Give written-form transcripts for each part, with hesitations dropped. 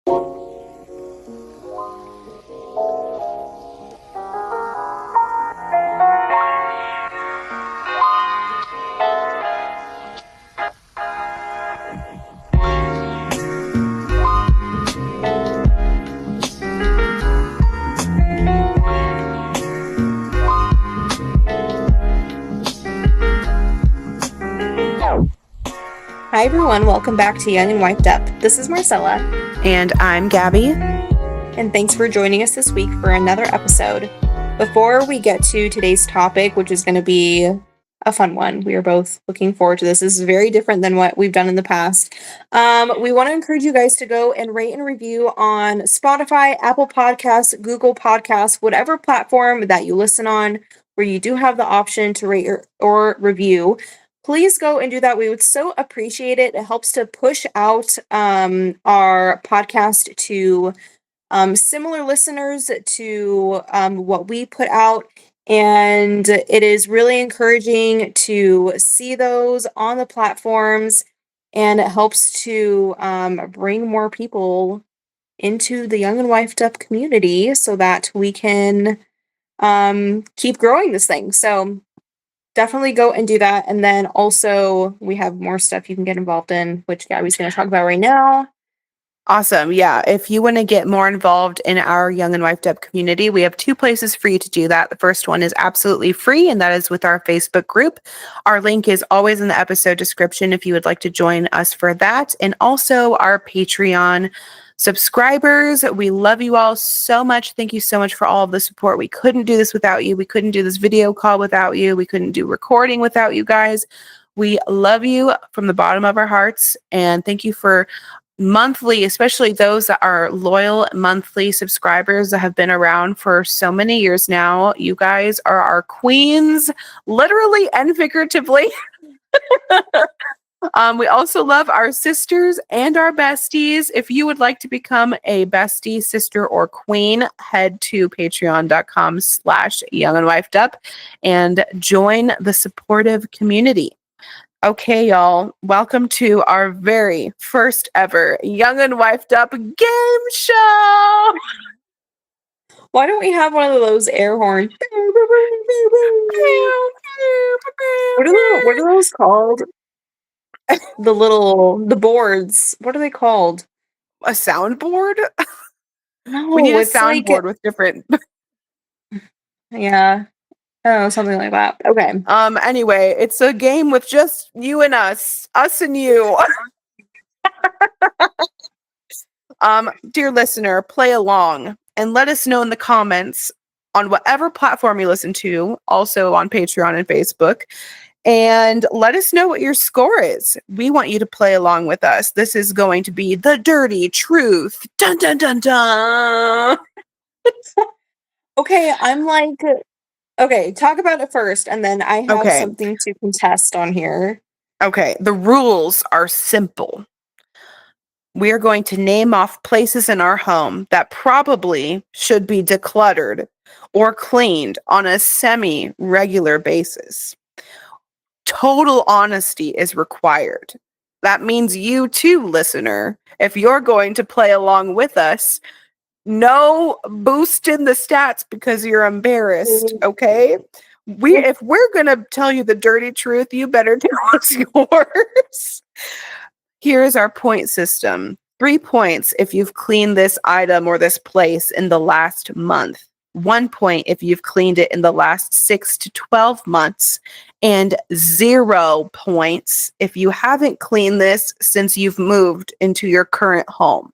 Hi everyone, welcome back to Young and Wiped Up. This is Marcella. And I'm Gabby. And thanks for joining us this week for another episode. Before we get to today's topic, which is going to be a fun one, we are both looking forward to this. This is very different than what we've done in the past. We want to encourage you guys to go and rate and review on Spotify, Apple Podcasts, Google Podcasts, whatever platform that you listen on, where you do have the option to rate or review. Please go and do that. We would so appreciate it. It helps to push out our podcast to similar listeners to what we put out. And it is really encouraging to see those on the platforms. And it helps to bring more people into the Young and Wifed Up community so that we can keep growing this thing. So definitely go and do that. And then also we have more stuff you can get involved in, which Gabby's going to talk about right now. Awesome. Yeah. If you want to get more involved in our Young and Wifed Up community, we have two places for you to do that. The first one is absolutely free, and that is with our Facebook group. Our link is always in the episode description if you would like to join us for that. And also our Patreon subscribers. We love you all so much. Thank you so much for all of the support. We couldn't do this without you. We couldn't do this video call without you. We couldn't do recording without you guys. We love you from the bottom of our hearts. And thank you for monthly, especially those that are loyal monthly subscribers that have been around for so many years now. You guys are our queens, literally and figuratively. We also love our sisters and our besties. If you would like to become a bestie, sister, or queen, head to patreon.com/youngandwifedup and join the supportive community. Okay, y'all, welcome to our very first ever Young and Wifed Up game show. Why don't we have one of those air horns? What are those called? The boards. What are they called? A soundboard? No, We need a it's soundboard with different. Yeah. Oh, something like that. Okay. Anyway, it's a game with just you and us and you. Dear listener, play along and let us know in the comments on whatever platform you listen to, also on Patreon and Facebook, and let us know what your score is. We want you to play along with us. This is going to be the dirty truth. Dun dun dun dun. Okay, okay, talk about it first, and then I have something to contest on here. Okay, the rules are simple. We are going to name off places in our home that probably should be decluttered or cleaned on a semi-regular basis. Total honesty is required. That means you too, listener, if you're going to play along with us, no boosting the stats because you're embarrassed, okay? If we're going to tell you the dirty truth, you better tell us yours. Here is our point system. 3 points if you've cleaned this item or this place in the last month. 1 point if you've cleaned it in the last 6 to 12 months. And 0 points if you haven't cleaned this since you've moved into your current home.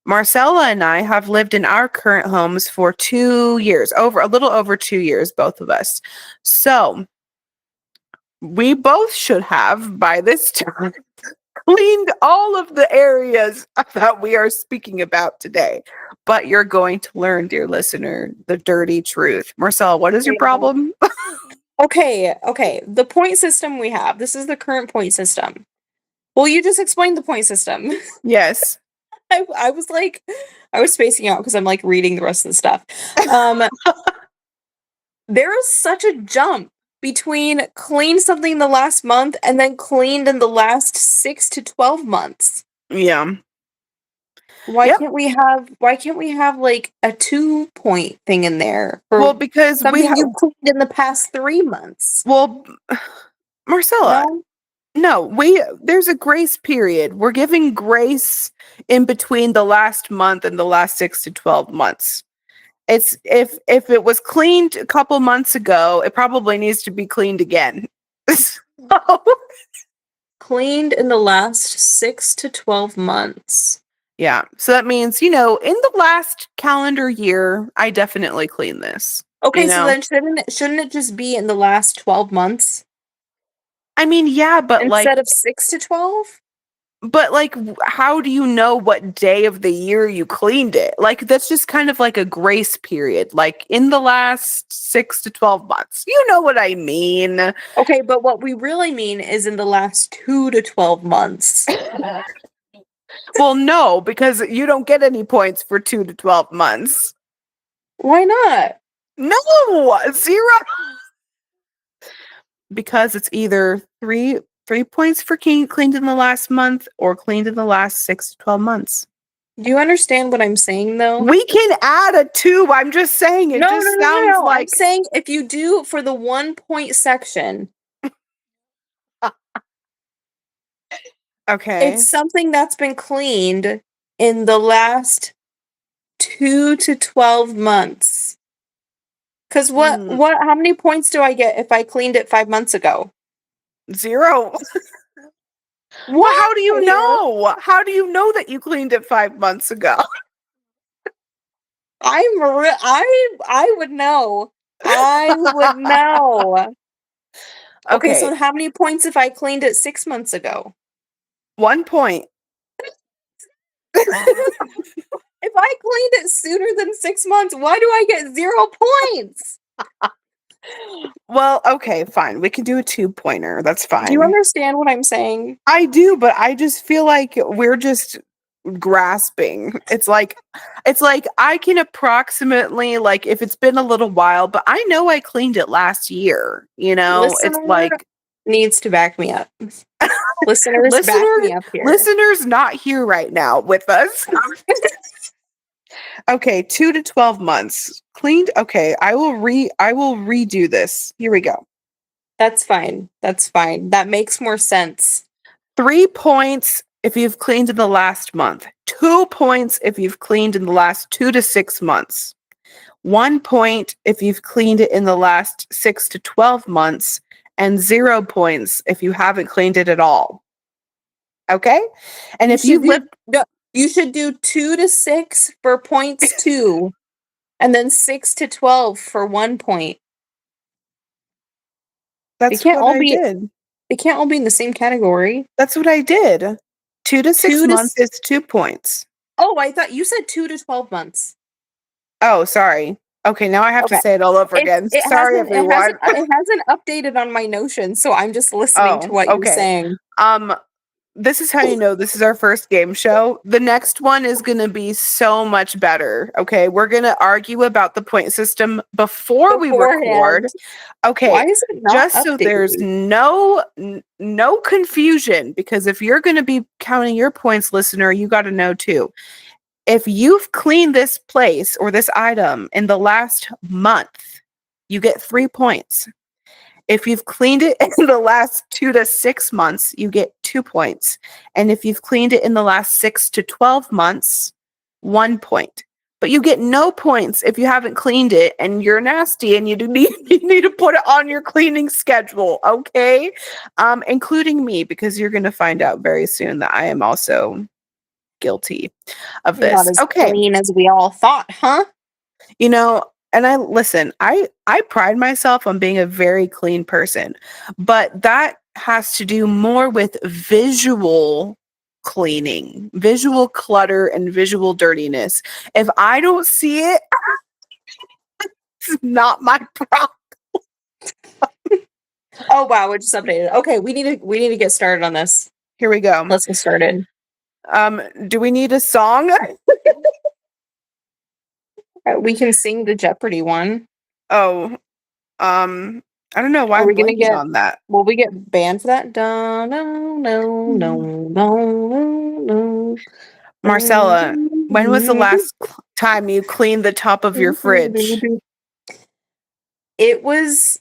Marcella and I have lived in our current homes for 2 years, a little over 2 years, both of us. So we both should have, by this time, cleaned all of the areas that we are speaking about today. But you're going to learn, dear listener, the dirty truth. Marcella, what is your problem? Okay. The point system we have. This is the current point system. Well, you just explained the point system. Yes. I was spacing out because I'm like reading the rest of the stuff. There is such a jump between cleaned something the last month and then cleaned in the last 6 to 12 months. Yeah. Why Yep. can't we have like a 2-point thing in there for Well, because something you've cleaned in the past 3 months? well, Marcella, No? there's a grace period. We're giving grace in between the last month and the last 6 to 12 months. It's if it was cleaned a couple months ago, it probably needs to be cleaned again. So, Cleaned in the last 6 to 12 months. yeah. So that means, in the last calendar year, I definitely cleaned this. Okay, You so know? then shouldn't it just be in the last 12 months I mean, yeah, but instead of 6 to 12? how do you know what day of the year you cleaned it? Like, that's just kind of like a grace period, like in the last 6 to 12 months. You know what I mean? Okay, but what we really mean is in the last 2 to 12 months. Well, no, because you don't get any points for 2 to 12 months. Why not? No, 0. Because it's either three points for cleaned in the last month or cleaned in the last 6 to 12 months. Do you understand what I'm saying though? We can add a 2. I'm just saying it sounds No. like I'm saying if you do for the 1-point section, okay. it's something that's been cleaned in the last 2 to 12 months. Cuz how many points do I get if I cleaned it 5 months ago? 0. Well, how do you know? How do you know that you cleaned it 5 months ago? I would know. I would know. Okay, so Okay, how many points if I cleaned it 6 months ago? 1 point. If I cleaned it sooner than 6 months, why do I get 0 points? Well, okay, fine. We can do a 2-pointer. That's fine. Do you understand what I'm saying? I do, but I just feel like we're just grasping. It's like I can approximately, like, if it's been a little while, but I know I cleaned it last year, It's Listener like needs to back me up. Listeners, back me up here. listeners not here right now with us. Okay, 2 to 12 months. Cleaned. Okay, I will redo this. Here we go. That's fine. That's fine. That makes more sense. 3 points if you've cleaned in the last month. 2 points if you've cleaned in the last 2 to 6 months. 1 point if you've cleaned it in the last 6 to 12 months, and 0 points if you haven't cleaned it at all. Okay? And if you live, you should do 2 to 6 for points 2, and then 6 to 12 for 1 point. That's what I did. They can't all be in the same category. That's what I did. 2 to 6 months is 2 points. Oh, I thought you said 2 to 12 months. Oh, sorry. Okay, now I have to say it all over again. Sorry, everyone. It hasn't updated on my Notion, so I'm just listening to what you're saying. This is how you know this is our first game show. The next one is going to be so much better. Okay, we're going to argue about the point system before we record. Okay, why is it not just updated? so there's no confusion, because if you're going to be counting your points, listener, you got to know too. If you've cleaned this place or this item in the last month, you get 3 points. If you've cleaned it in the last 2 to 6 months, you get 2 points. And if you've cleaned it in the last 6 to 12 months, 1 point. But you get no points if you haven't cleaned it and you're nasty and you need to put it on your cleaning schedule, okay? Including me, because you're going to find out very soon that I am also guilty of this. Not as clean as we all thought, huh? And I pride myself on being a very clean person, but that has to do more with visual cleaning, visual clutter, and visual dirtiness. If I don't see it, it's not my problem. Oh wow, it just updated. Okay, we need to get started on this. Here we go. Let's get started. Do we need a song? We can sing the Jeopardy one. Oh, I don't know why we're gonna get on that. Will we get banned for that? No. Marcella, When was the last time you cleaned the top of your fridge? It was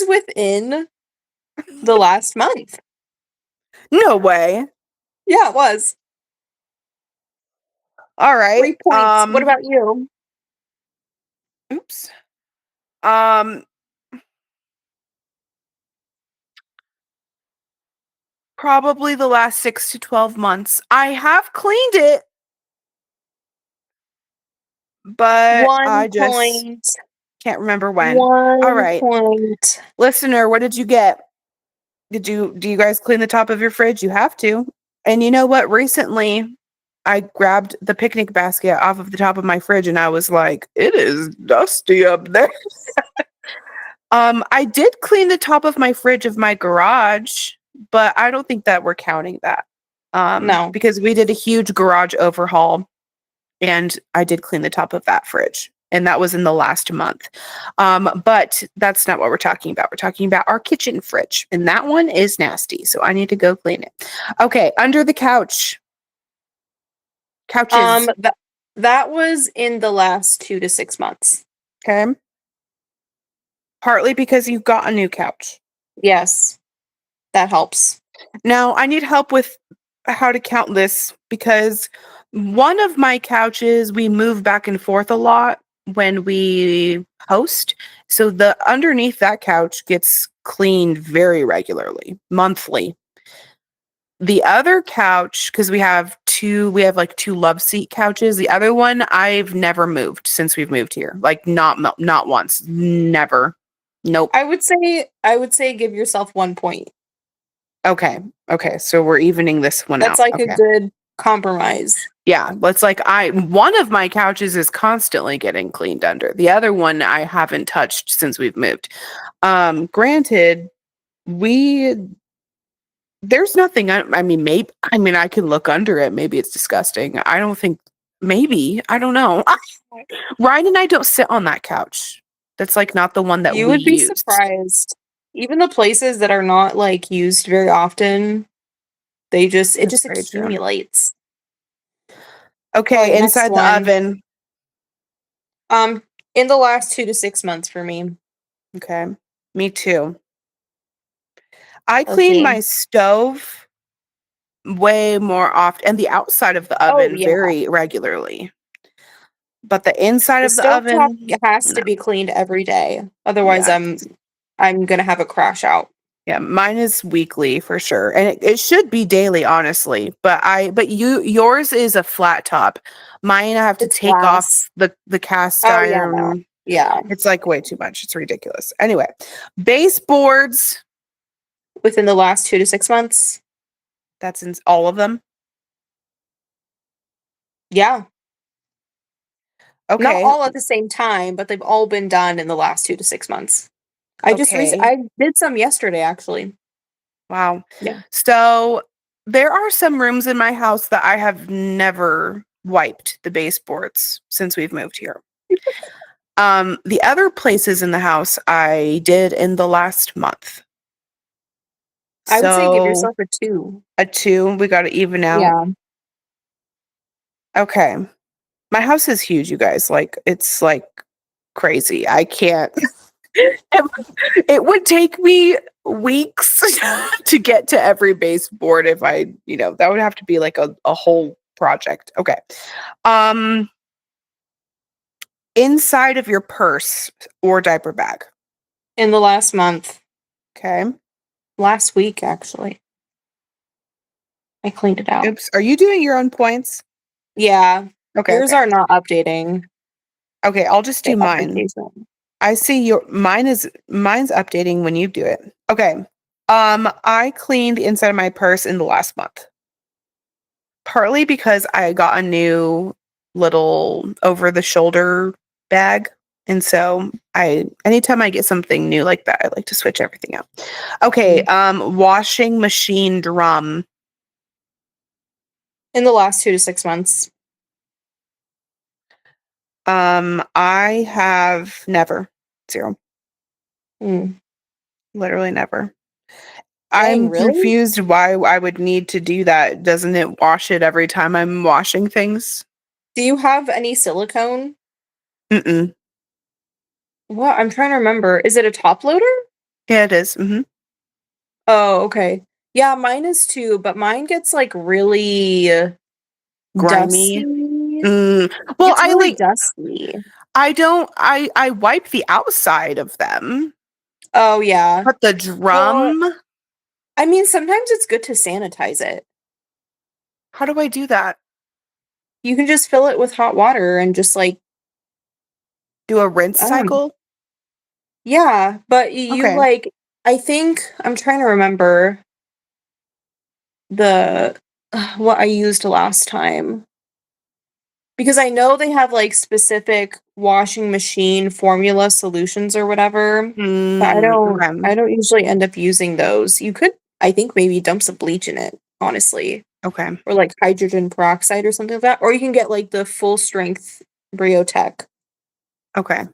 within the last month. No way. Yeah, it was. All right. 3 points. What about you? Oops. Probably the last 6 to 12 months. I have cleaned it, but 1 I just point. can't remember when. 1 All right. point. Listener, what did you get? Do you guys clean the top of your fridge? You have to. And you know what? Recently, I grabbed the picnic basket off of the top of my fridge and I was like, it is dusty up there. I did clean the top of my fridge of my garage, but I don't think that we're counting that. No. Because we did a huge garage overhaul and I did clean the top of that fridge. And that was in the last month. But that's not what we're talking about. We're talking about our kitchen fridge. And that one is nasty. So I need to go clean it. Okay, under the couch. Couches. That was in the last 2 to 6 months. Okay. Partly because you got a new couch. Yes. That helps. Now, I need help with how to count this because one of my couches, we move back and forth a lot when we host. So the underneath that couch gets cleaned very regularly, monthly. The other couch, because we have like two love seat couches. The other one, I've never moved since we've moved here. Like not once, never. Nope. I would say give yourself 1 point. Okay. So we're evening this one That's out. like a good compromise. Yeah, let's like one of my couches is constantly getting cleaned under. The other one I haven't touched since we've moved. Granted, there's nothing I mean I can look under it. Maybe it's disgusting. I don't think maybe. I don't know. Ryan and I don't sit on that couch. That's like not the one that You we would be use. surprised. Even the places that are not like used very often, it just That's very true. accumulates. Okay, All right, next inside the one. oven. In the last 2 to 6 months for me. Okay. Me too. I Let's clean see. my stove way more often and the outside of the oven yeah. very regularly. But the inside The of the stovetop oven has to be cleaned every day. Otherwise, Yeah. I'm gonna have a crash out. Yeah, mine is weekly for sure. And it should be daily, honestly. But yours is a flat top. Mine I have to It's take off glass. the cast Oh yeah, no. iron. Yeah. It's like way too much. It's ridiculous. Anyway, baseboards. Within the last 2 to 6 months. That's in all of them. Yeah. Okay. Not all at the same time, but they've all been done in the last 2 to 6 months. I did some yesterday, actually. Wow. Yeah. So there are some rooms in my house that I have never wiped the baseboards since we've moved here. The other places in the house I did in the last month. I would say give So yourself a 2. a 2, we got to even out. Yeah. Okay. My house is huge, you guys. Like it's like crazy. I can't it would take me weeks to get to every baseboard if I, that would have to be like a whole project. Okay. Inside of your purse or diaper bag. In the last month. Okay. Last week, actually. I cleaned it out. Oops. Are you doing your own points? Yeah. Okay. Yours are not updating. Okay, I'll just do mine. Application. I see mine's updating when you do it. Okay. I cleaned the inside of my purse in the last month. Partly because I got a new little over the shoulder bag. And so anytime I get something new like that, I like to switch everything out. Okay, washing machine drum. In the last 2 to 6 months. I have never. 0. Mm. Literally never. I'm really? confused why I would need to do that. Doesn't it wash it every time I'm washing things? Do you have any silicone? Mm-mm. What? I'm trying to remember. Is it a top loader? Yeah, it is. Mhm. Oh, okay. Yeah, mine is too, but mine gets like really Grimy. dusty. Mm. It Well, gets really dusty. I don't I wipe the outside of them, Oh, yeah. but the Well, drum, I mean, sometimes it's good to sanitize it. how do I do that? You can just fill it with hot water and just like, Do a rinse I don't know. cycle? Yeah, but you Okay. like, I think I'm trying to remember the what I used last time because I know they have like specific washing machine formula solutions or whatever, but Okay. I don't usually end up using those. You could, I think, maybe dump some bleach in it, honestly, Okay. or like hydrogen peroxide or something like that, or you can get like the full strength Briotech. Okay.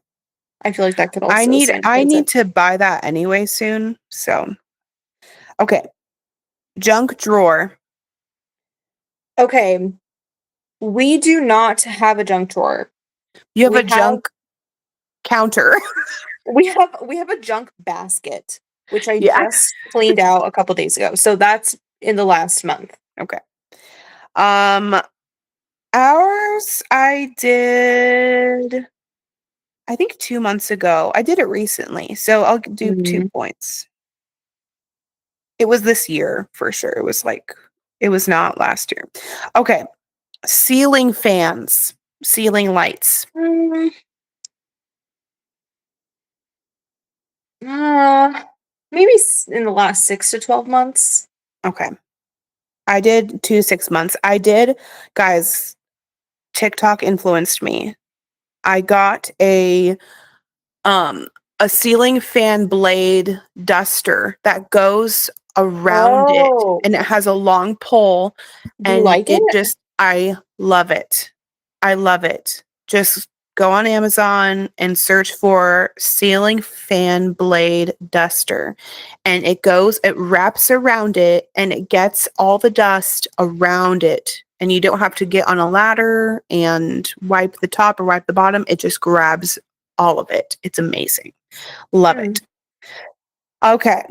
I feel like that could I also need I sanitize it. need to buy that anyway soon. So, okay. Junk drawer. Okay, we do not have a junk drawer. You have We a have junk counter. we have a junk basket, which I Yeah. just cleaned out a couple days ago. So that's in the last month. Okay. Um ours I did I think 2 months ago. I did it recently. So I'll do 2 Mm. points. It was this year for sure. It was not last year. Okay. Ceiling fans, ceiling lights. Mm, uh, maybe in the last 6 to 12 months. Okay. I did 2 to 6 months. Guys, TikTok influenced me. I got um a ceiling fan blade duster that goes around it Oh, and it has a long pole do you and like it? I love it. I love it. Just go on Amazon and search for ceiling fan blade duster and it wraps around it and it gets all the dust around it and you don't have to get on a ladder and wipe the top or wipe the bottom. It just grabs all of it. It's amazing. Love Hmm. it. Okay.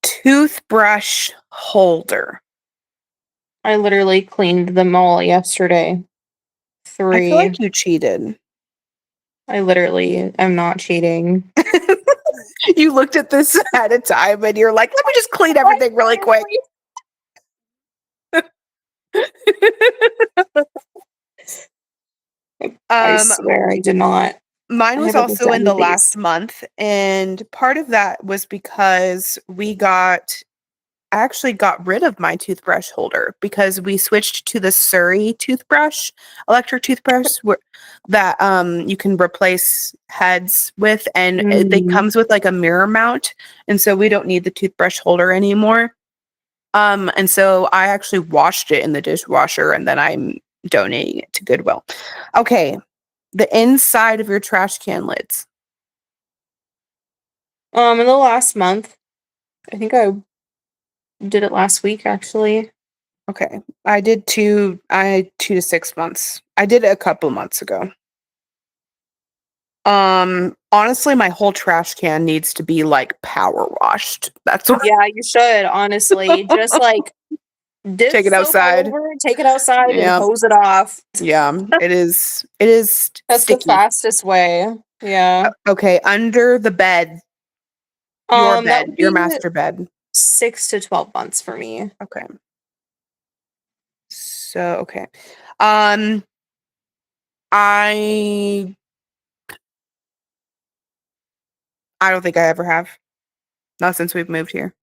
Toothbrush holder. I literally cleaned them all yesterday. I feel 3. like you cheated. I literally am not cheating. You looked at this at a time and you're like, let me just clean I everything really quick. literally I um, swear I did not. Mine I was haven't looked also at in any the of these. last month, and part of that was because I actually got rid of my toothbrush holder because we switched to the Surrey toothbrush, electric toothbrush that you can replace heads with and they Mm. comes with like a mirror mount and so we don't need the toothbrush holder anymore. And so I actually washed it in the dishwasher and then I'm donating it to Goodwill. Okay, the inside of your trash can lids. In the last month, I think I did it last week actually. Okay. I 2 to 6 months. I did it a couple months ago. Honestly, my whole trash can needs to be like power washed. That's what Yeah, you should honestly just like dish take it soap all outside. over, take it outside and Yeah. hose it off. Yeah. It is That's the sticky. fastest way. Yeah. Okay, under the bed, That would your be master bed. 6 to 12 months for me. Okay. So, okay. Um I I don't think I ever have. Not since we've moved here.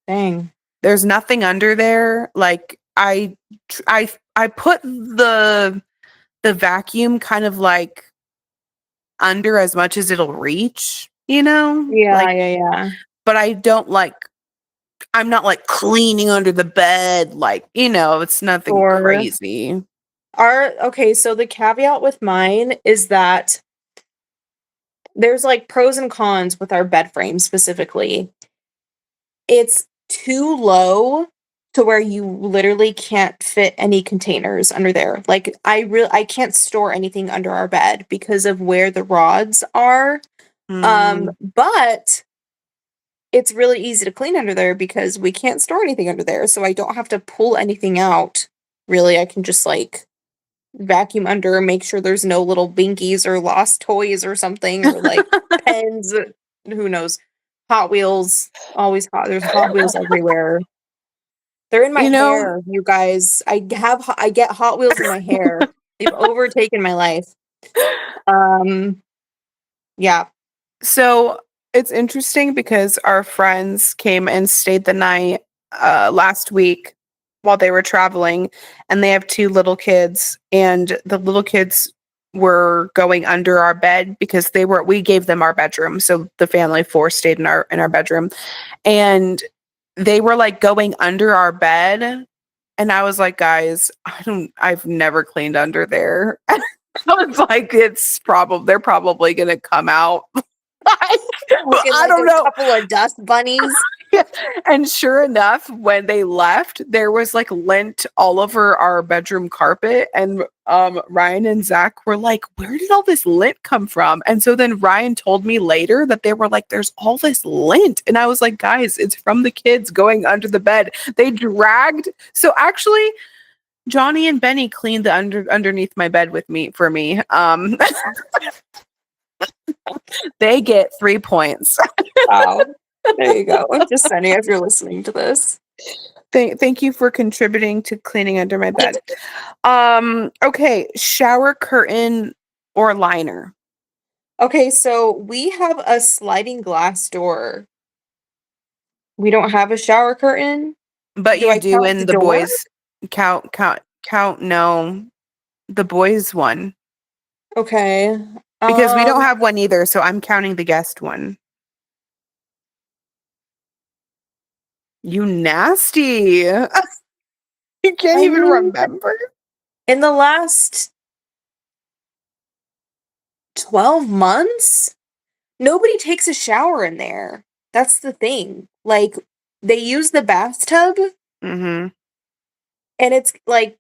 Dang. There's nothing under there. Like I put the vacuum kind of like under as much as it'll reach, you know? Yeah, Like yeah, yeah. but I'm not like cleaning under the bed like, it's nothing Or crazy. okay, so the caveat with mine is that there's like pros and cons with our bed frame specifically. It's too low to where you literally can't fit any containers under there. Like I can't store anything under our bed because of where the rods are. Mm. But it's really easy to clean under there because we can't store anything under there, so I don't have to pull anything out. Really, I can just like vacuum under, make sure there's no little binkies or lost toys or something, or like pens, who knows. Hot Wheels, always hot. There's Hot Wheels everywhere. They're in my You know, hair, you guys. I get Hot Wheels in my hair. They've overtaken my life. Um, yeah. so it's interesting because our friends came and stayed the night last week while they were traveling, and they have two little kids, and the little kids were going under our bed because we gave them our bedroom, so the family of four stayed in our bedroom, and they were like going under our bed, and I was like, guys, I've never cleaned under there. I was like, they're probably gonna come out. Looking I like don't a know. couple of dust bunnies. And sure enough, when they left, there was like lint all over our bedroom carpet. And Ryan and Zach were like, where did all this lint come from? And so then Ryan told me later that they were like, there's all this lint. And I was like, guys, it's from the kids going under the bed. They dragged. So actually, Johnny and Benny cleaned the underneath my bed for me. They get 3 points. Wow. There you go. Just sending if you're listening to this. Thank you for contributing to cleaning under my bed. Okay, shower curtain or liner. Okay, so we have a sliding glass door. We don't have a shower curtain. But Do you I do count the in the door? boys count no, the boys one. Okay. Because we don't have one either, so I'm counting the guest one. You nasty. You can't I even mean, remember. in the last 12 months, nobody takes a shower in there. That's the thing. Like, they use the bathtub, Mm-hmm. and it's like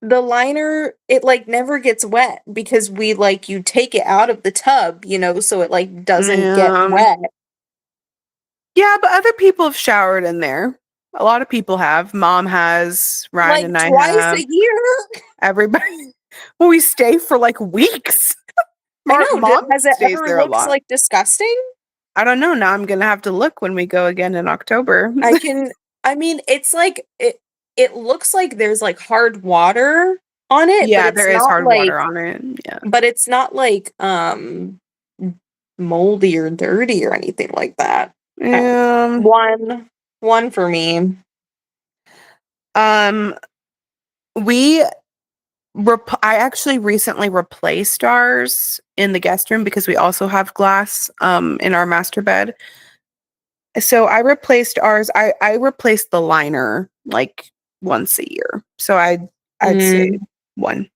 the liner, it like never gets wet because we like you take it out of the tub, so it like doesn't get wet. Yeah, but other people have showered in there. A lot of people have. Mom has. Ryan Like and I twice have. a year. Everybody. Well, we stay for like weeks. I know. Mom Has it stays ever there a looked lot. like disgusting? I don't know. Now I'm gonna have to look when we go again in October. I mean, it's like it looks like there's like hard water on it, but Yeah, it's there is not hard like water on it. Yeah. but it's not like moldy or dirty or anything like that. One for me. We I actually recently replaced ours in the guest room because we also have glass in our master bed. So I replaced ours. I replaced the liner like once a year. So I'd say one.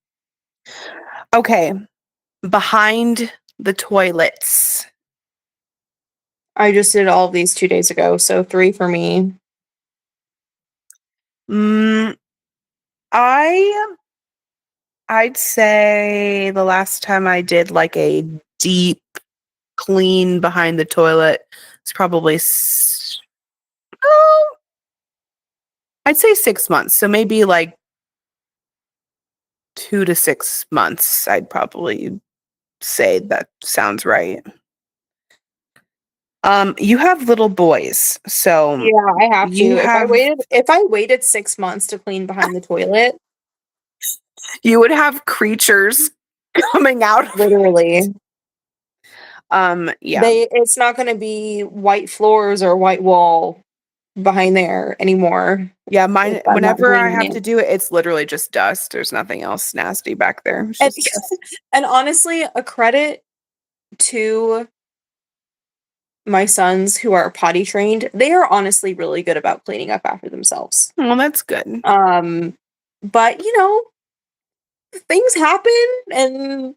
Okay. Behind the toilets. I just did all of these 2 days ago, so 3 for me. I'd say the last time I did like a deep clean behind the toilet is probably I'd say 6 months. So maybe like 2 to 6 months. I'd probably say that sounds right. You have little boys, so Yeah, I have to. you have If I waited 6 months to clean behind the toilet, you would have creatures coming out. literally. Yeah. It's not going to be white floors or white wall behind there anymore. Yeah, whenever I have cleaning to do it, it's literally just dust. There's nothing else nasty back there. It's And, just dust. and honestly, a credit to my sons who are potty trained. They are honestly really good about cleaning up after themselves. Well, that's good. But things happen, and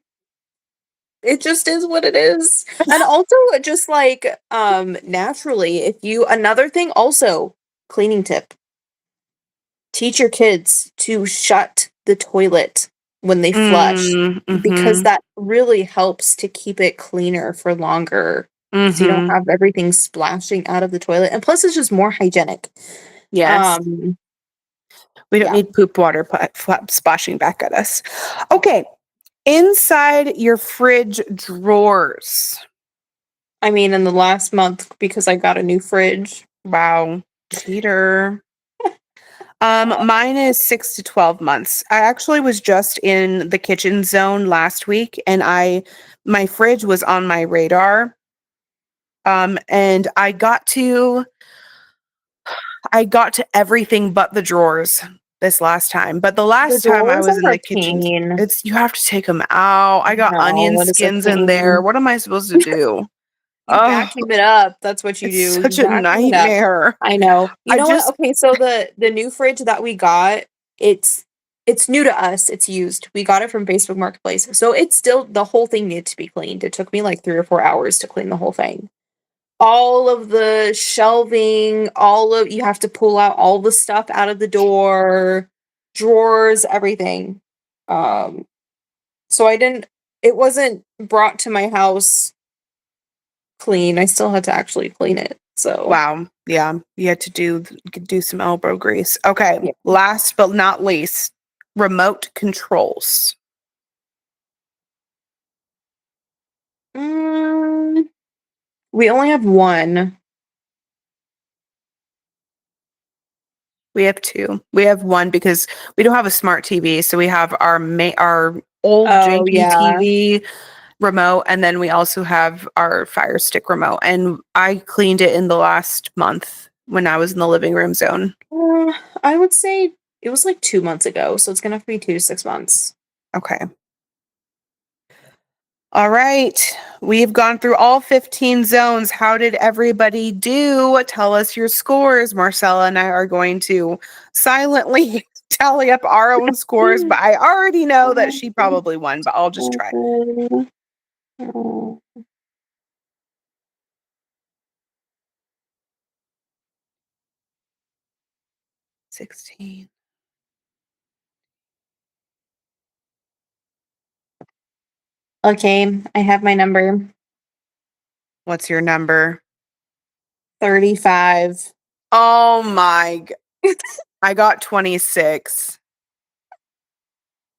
It just is what it is. And also just like naturally, if you another thing also, cleaning tip. Teach your kids to shut the toilet when they flush because that really helps to keep it cleaner for longer. So you don't have everything splashing out of the toilet. And plus it's just more hygienic. Yes. We don't yeah. need poop water splashing back at us. Okay. Inside your fridge drawers. I mean, in the last month, because I got a new fridge. Wow. Cheater. Mine is 6 to 12 months. I actually was just in the kitchen zone last week and my fridge was on my radar. And I got to everything but the drawers this last time. But the last time I was in the kitchen, you have to take them out. I got onion skins in there. What am I supposed to do? You vacuum it up. That's what you do. Such a nightmare. I know. You know what? Okay, so the new fridge that we got, it's new to us. It's used. We got it from Facebook Marketplace. So it's still, the whole thing needed to be cleaned. It took me like 3 or 4 hours to clean the whole thing. All of the shelving, you have to pull out all the stuff out of the door, drawers, everything. So it wasn't brought to my house clean. I still had to actually clean it. So wow. Yeah. You had to do some elbow grease. Okay. Yeah. Last but not least, remote controls. We only have one. We have two. We have one because we don't have a smart TV, so we have our old janky TV remote, and then we also have our Fire Stick remote. And I cleaned it in the last month when I was in the living room zone. I would say it was like 2 months ago, so it's gonna have to be 2 to 6 months. Okay. All right. We've gone through all 15 zones. How did everybody do? Tell us your scores. Marcella and I are going to silently tally up our own scores, but I already know that she probably won, but I'll just try. 16. Okay, I have my number. What's your number? 35. Oh my I got 26.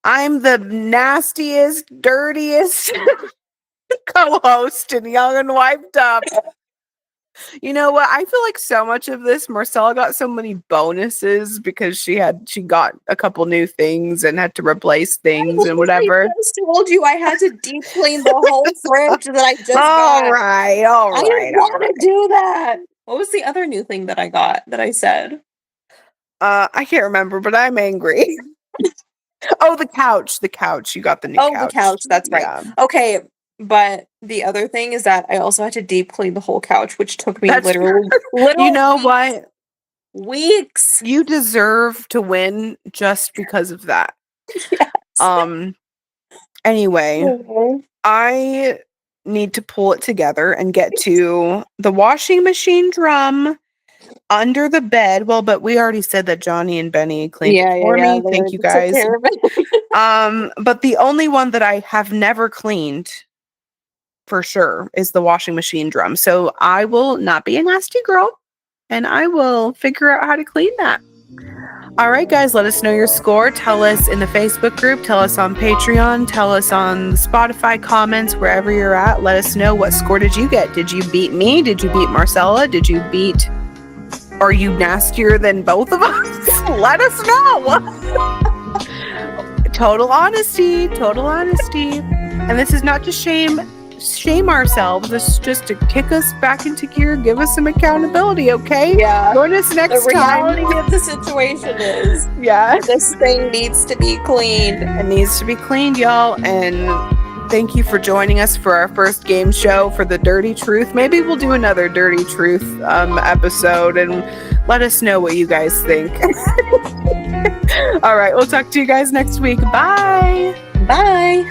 I'm the nastiest, dirtiest co-host in Young and Wiped Up. You know what? I feel like so much of this, Marcella got so many bonuses because she got a couple new things and had to replace things and whatever. I just told you I had to deep clean the whole fridge that I just got. All right. I didn't want to do that. What was the other new thing that I got that I said? I can't remember, but I'm angry. Oh, the couch. The couch. You got the new couch. Oh, the couch. That's right. Yeah. Okay. But the other thing is that I also had to deep clean the whole couch, which took me literally you know what? Weeks. You deserve to win just because of that. Yes. Anyway, I need to pull it together and get to the washing machine drum under the bed. Well, but we already said that Johnny and Benny cleaned it for me. Thank you guys. But the only one that I have never cleaned for sure is the washing machine drum. So I will not be a nasty girl and I will figure out how to clean that. All right, guys, let us know your score. Tell us in the Facebook group, tell us on Patreon, tell us on Spotify comments, wherever you're at. Let us know, what score did you get? Did you beat me? Did you beat Marcella? Are you nastier than both of us? Let us know. Total honesty. And this is not to shame ourselves. This is just to kick us back into gear, give us some accountability, okay? Yeah. Join us next time. The reality of the situation is, yeah, this thing needs to be cleaned. It needs to be cleaned, y'all. And thank you for joining us for our first game show for the Dirty Truth. Maybe we'll do another Dirty Truth episode and let us know what you guys think. All right, we'll talk to you guys next week. Bye. Bye.